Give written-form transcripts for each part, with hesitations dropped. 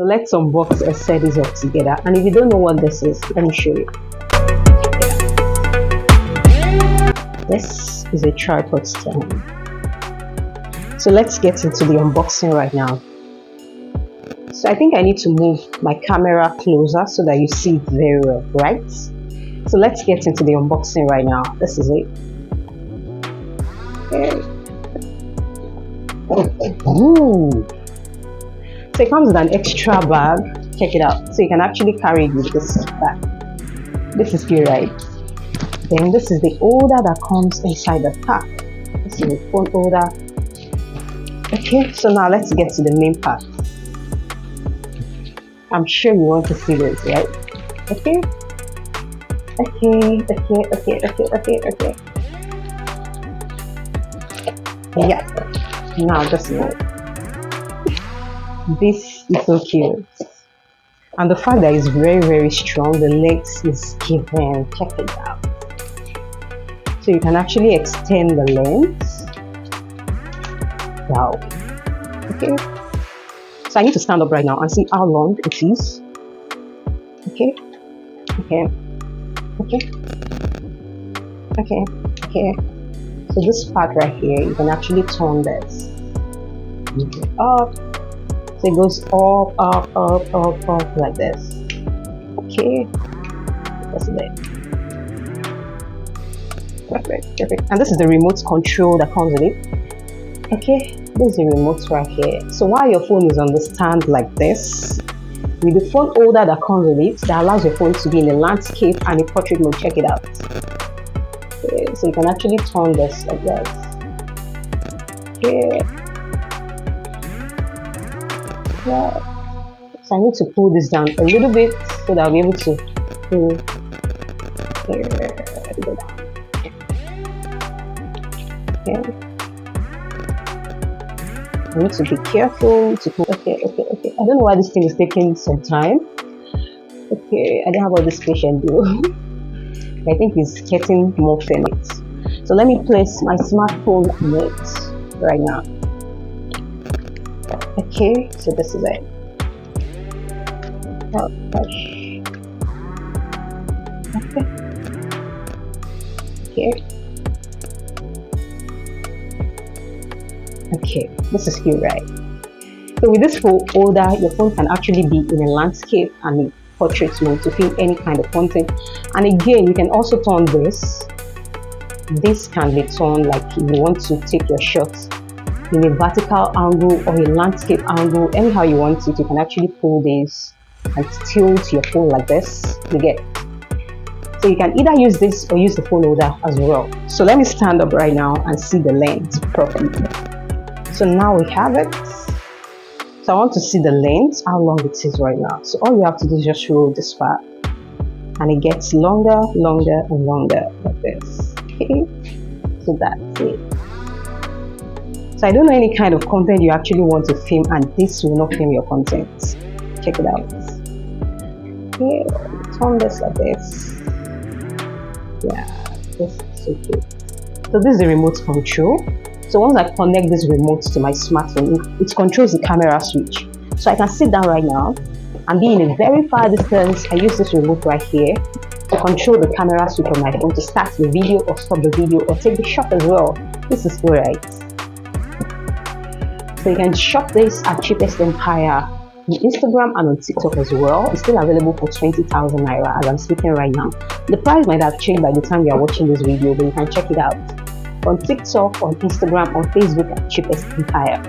let's unbox and set this up together. And if you don't know what this is, let me show you. This is a tripod stand. So let's get into the unboxing right now. So I think I need to move my camera closer so that you see it very well, right? So let's get into the unboxing right now. This is it. Ooh. So it comes with an extra bag. Check it out. So you can actually carry it with this bag. This is good, right? Then this is the holder that comes inside the pack. This is the phone holder. Okay, so now let's get to the main part. I'm sure you want to see this, right? Okay. Okay. Yeah. Now just look. This is so cute. And the fact that it's very, very strong, the legs is given. Check it out. So you can actually extend the length. Wow. Okay. So I need to stand up right now and see how long it is. Okay. Okay. So this part right here, you can actually turn this up. So it goes up like this. Okay. That's it. Perfect. And this is the remote control that comes with it. Okay, this is the remote right here. So while your phone is on the stand like this, with the phone holder that comes with it, that allows your phone to be in a landscape and a portrait mode. Check it out. Okay, so you can actually turn this like this. Okay. Yeah. So I need to pull this down a little bit so that I'll be able to pull here. Okay. I need to be careful to pull. Okay. I don't know why this thing is taking some time. Okay, I don't have all this patience though. I think it's getting more famous. So let me place my smartphone on it right now. Okay, so this is it. Oh gosh. Okay, this is cute, right? So with this phone holder, your phone can actually be in a landscape and in portrait mode to film any kind of content. And again, you can also turn this. This can be turned like if you want to take your shots in a vertical angle or a landscape angle, anyhow you want it. You can actually pull this and tilt your phone like this. You get it. So you can either use this or use the phone holder as well. So let me stand up right now and see the length properly. So now we have it. So I want to see the length, how long it is right now. So all you have to do is just roll this part and it gets longer and longer like this. Okay, so that's it. So I don't know any kind of content you actually want to film and this will not film your content. Check it out. Okay, turn this like this. Yeah, this is so cute. So this is the remote control. So once I connect this remote to my smartphone, it controls the camera switch. So I can sit down right now and be in a very far distance. I use this remote right here to control the camera switch on my phone to start the video or stop the video or take the shot as well. This is cool, right? So you can shop this at Cheapest Empire on Instagram and on TikTok as well. It's still available for 20,000 naira as I'm speaking right now. The price might have changed by the time you are watching this video, but you can check it out on TikTok, on Instagram, on Facebook at Cheapest Empire.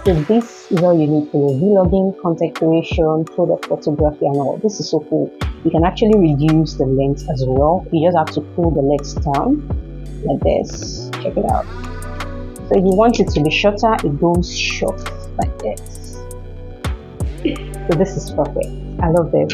So this is all you need for your vlogging, content creation, product photography and all. This is so cool. You can actually reduce the length as well. You just have to pull the legs down like this. Check it out. So if you want it to be shorter, it goes short like this. So this is perfect. I love this.